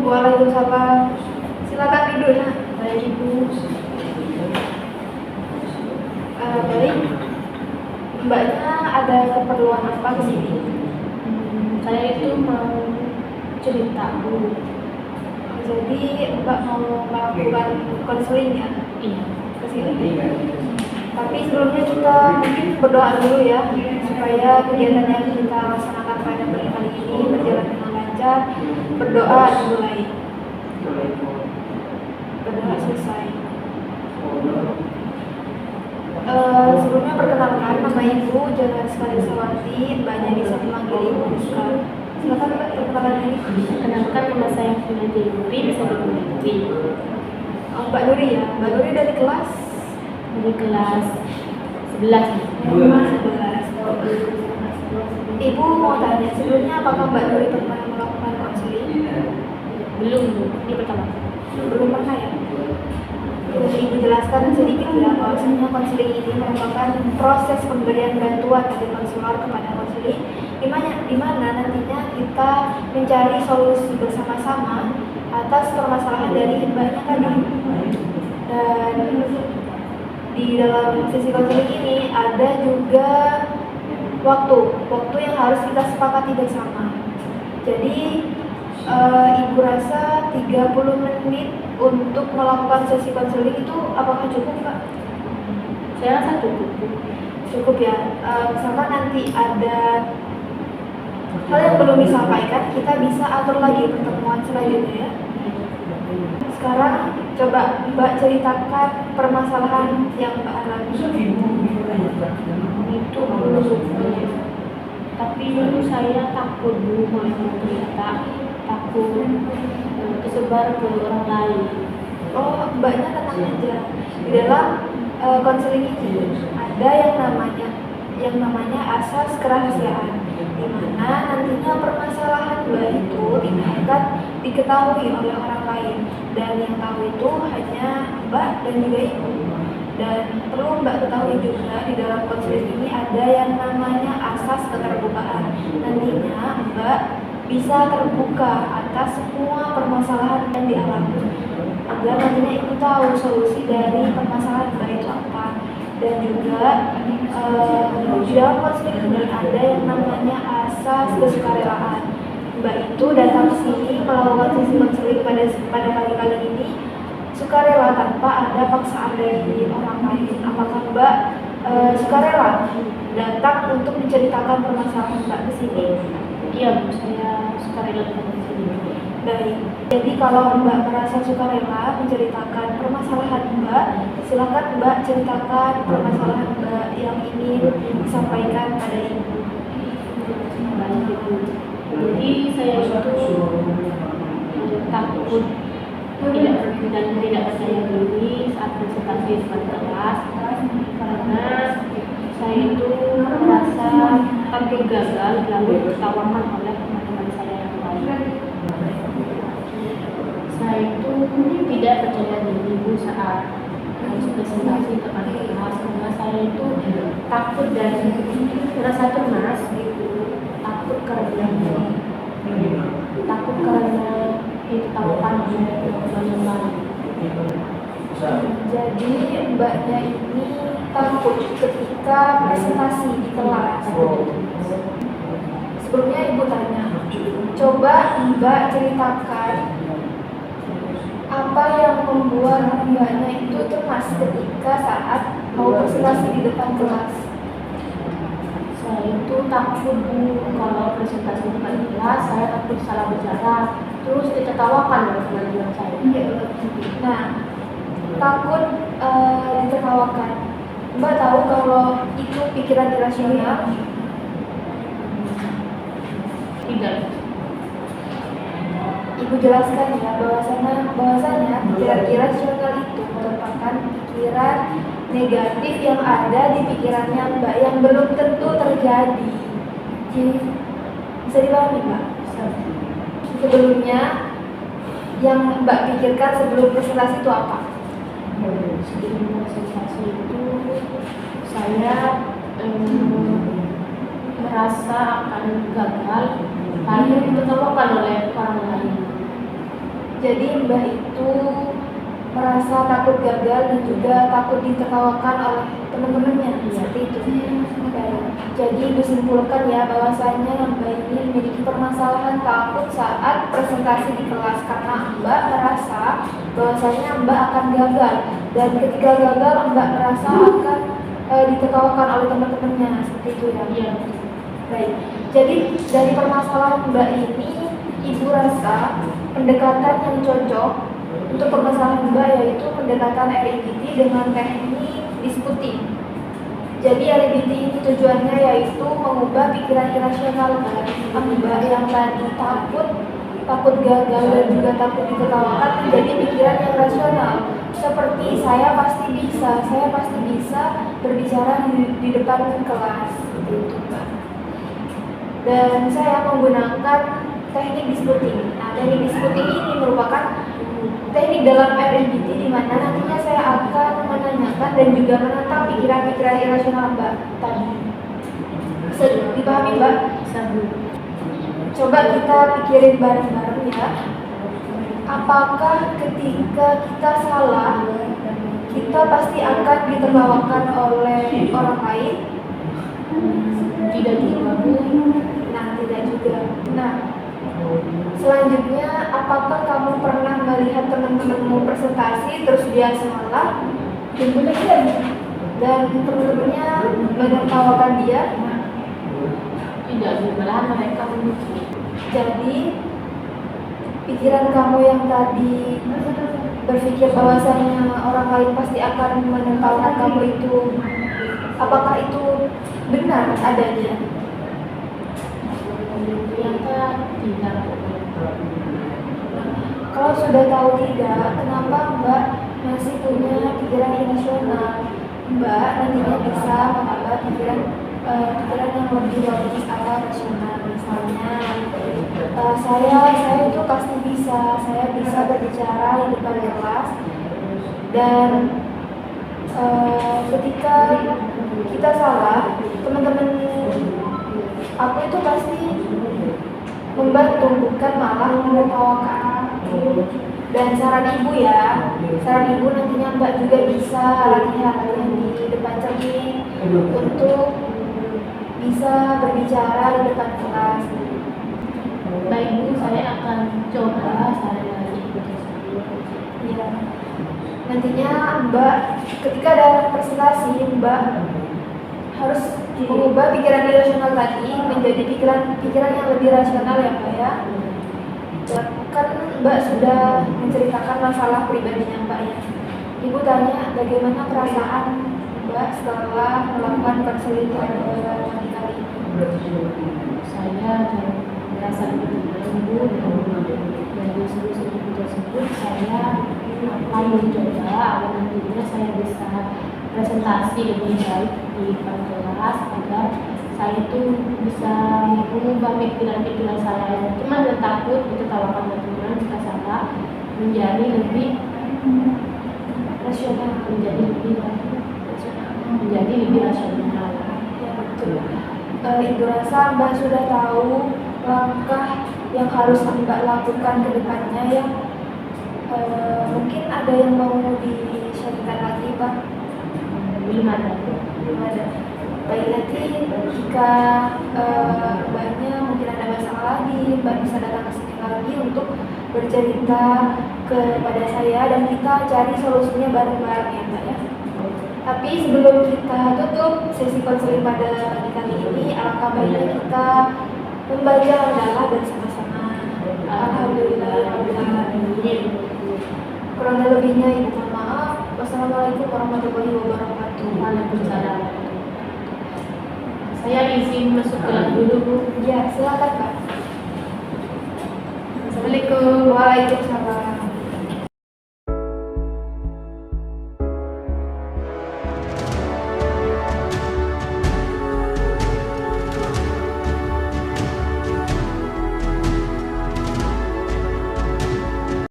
Waalaikumsalam. Silakan duduk. Nah. Baik Ibu. Baik. Mbaknya ada keperluan apa ke sini? Saya itu mau cerita Bu. Jadi Mbak mau melakukan konseling ya Iya. ke sini. Tapi sebelumnya kita mungkin berdoa dulu ya supaya kegiatan yang kita laksanakan pada pagi kali ini berjalan dengan lancar. Berdoa dimulai. Berdoa selesai. Sebelumnya perkenalkan, nama Ibu Jangan Sekali Sawati. Mbaknya bisa memanggil Ibu sekarang. Silakan Mbak, perkenalkan diri. Kenalkan nama saya Fina Jayuri, bisa dipanggil Putri. Mbak Nuri ya. Mbak Nuri dari kelas Dari kelas 11 nih. 11. Ibu mau tanya, sebelumnya apakah Mbak Nuri pernah melakukan konseling? Belum Bu, ini pertama. Belum pernah ya? Ibu jelaskan sedikit ya, bahwasanya konseling ini merupakan proses pemberian bantuan dari konselor kepada konseling, di mana nantinya kita mencari solusi bersama-sama atas permasalahan dari mbaknya tadi. Dan di dalam sesi konseling ini ada juga waktu yang harus kita sepakati bersama. Jadi Ibu rasa 30 menit untuk melakukan sesi konseling itu apakah cukup Pak? Saya rasa cukup Bu. Cukup ya. Misalkan nanti ada hal yang belum disampaikan, kita bisa atur lagi pertemuan selanjutnya ya. Sekarang coba Mbak ceritakan permasalahan yang Mbak alami. Itu tapi dulu saya takut Bu mau cerita, takut kesebar ke orang lain. Oh, Mbaknya tenang aja. Di dalam konseling ini ada yang namanya asas kerahasiaan, di mana nantinya permasalahan Mbak itu tidak akan diketahui oleh orang lain, dan yang tahu itu hanya Mbak dan juga Ibu. Dan perlu Mbak ketahui juga di dalam konseling ini ada yang namanya asas keterbukaan. Nantinya Mbak bisa terbuka atas semua permasalahan yang dialami, agar nantinya Ibu tahu solusi dari permasalahan Mbak itu apa. Dan juga di dalam konseling ini ada yang namanya asas kesukarelaan. Mbak itu datang ke sini melakukan sesi konseling pada pagi kali ini sukarela tanpa ada paksaan dari orang lain. Apakah Mbak sukarela datang untuk menceritakan permasalahan Mbak ke sini? Iya Bu, saya sukarela datang ke sini. Baik. Jadi kalau Mbak merasa sukarela menceritakan permasalahan Mbak, silakan Mbak ceritakan permasalahan Mbak yang ingin disampaikan pada Ibu. Baik Ibu. Jadi saya itu takut tidak percaya diri saat presentasi di depan kelas, karena saya itu merasa takut gagal lalu ditawarkan oleh teman-teman saya yang lain. Saya itu tidak percaya diri Bu saat harus presentasi di depan kelas, karena saya itu takut dan merasa cemas, takut karena ditawarkan oleh teman-teman yang lain. Jadi Mbaknya ini takut ketika presentasi di kelas. Sebelumnya Ibu tanya, coba Mbak ceritakan apa yang membuat Mbaknya itu cemas ketika saat mau presentasi di depan kelas. Saya itu takut Bu, kalau presentasi di depan kelas saya takut salah bicara, terus ditertawakan oleh teman-teman saya. Nah, takut ditertawakan. Mbak tahu kalau itu pikiran irasional? Tidak. Ibu jelaskan ya bahwasanya pikiran irasional itu merupakan pikiran negatif yang ada di pikirannya Mbak yang belum tentu terjadi. Jadi bisa dipahami Mbak? Sebelumnya yang Mbak pikirkan sebelum presentasi itu apa? Sebelum presentasi itu saya merasa akan gagal lalu ditertawakan oleh orang lain. Jadi Mbak itu merasa takut gagal dan juga takut ditertawakan oleh teman-temannya, seperti itu. Baik. Jadi disimpulkan ya bahwasanya Mbak ini memiliki permasalahan takut saat presentasi di kelas karena Mbak merasa bahwasanya Mbak akan gagal, dan ketika gagal Mbak merasa akan ditertawakan oleh teman-temannya, seperti itu ya. Iya. Baik. Jadi dari permasalahan Mbak ini, Ibu rasa pendekatan yang cocok untuk permasalahan Mbak yaitu pendekatan RIBT dengan teknik disputing. Jadi RIBT ini tujuannya yaitu mengubah pikiran irasional Mbak yang tadi takut gagal dan juga takut ditertawakan menjadi pikiran yang rasional. Seperti saya pasti bisa berbicara di depan kelas, seperti itu Mbak. Dan saya menggunakan teknik disputing. Nah, teknik disputing ini merupakan teknik dalam RIBT di mana nantinya saya akan menanyakan dan juga menantang pikiran-pikiran irasional Mbak tadi. Bisa dipahami Mbak? Coba kita pikirin bareng-bareng ya. Apakah ketika kita salah, kita pasti akan ditertawakan oleh orang lain? Tidak juga, Bu. Nah, tidak juga. Nah, selanjutnya, apakah kamu pernah melihat teman-temanmu presentasi terus dia salah dan teman-temannya menertawakan dia? Tidak, malahan mereka memuji. Jadi pikiran kamu yang tadi berpikir bahwasanya orang lain pasti akan menertawakan kamu itu, apakah itu benar adanya? Ternyata tidak. Kalau sudah tahu tidak, kenapa Mbak masih punya pikiran irasional? Mbak nantinya bisa menambah pikiran yang lebih logis atau rasional. Misalnya, saya itu pasti saya bisa berbicara di depan kelas, dan ketika kita salah, teman-teman aku itu pasti membantu, bukan malah menertawakan. Dan saran ibu nantinya Mbak juga bisa latihan di depan cermin untuk bisa berbicara di depan kelas. Baik Bu, saya akan coba saran dari Ibu tersebut. Ya. Nantinya Mbak ketika ada presentasi, Mbak harus mengubah pikiran irasional tadi menjadi pikiran yang lebih rasional ya Mbak ya. Kan Mbak sudah menceritakan masalah pribadinya Mbak ya. Ibu tanya bagaimana perasaan Mbak setelah melakukan konseling terapi kali ini? Saya merasa terganggu dari solusi tersebut. Saya akan mencoba agar nantinya saya bisa presentasi lebih baik di depan kelas agar saya itu bisa mengubah pikiran-pikiran saya yang cuma takut ditertawakan teman-teman jika salah menjadi lebih rasional, menjadi lebih rasional. Ya betul. Ibu rasa Mbak sudah tahu langkah yang harus Mbak lakukan ke depannya ya. Mungkin ada yang mau di-sharekan lagi Pak? Belum ada. Baik, nanti jika Mbaknya mungkin ada masalah lagi, Mbak bisa datang ke sini lagi untuk bercerita kepada saya dan kita cari solusinya bareng-bareng ya Mbak ya. Tapi sebelum kita tutup sesi konseling pada pagi kali ini, alangkah baiknya kita membaca hamdalah bersama-sama. Alhamdulillahirrahmanirrahim. Kurang lebihnya ibu mohon maaf. Wassalamualaikum warahmatullahi wabarakatuh. Waalaikumsalam. Saya izin masuk kelas dulu Bu. Ya, silakan Pak. Assalamualaikum. Waalaikumsalam.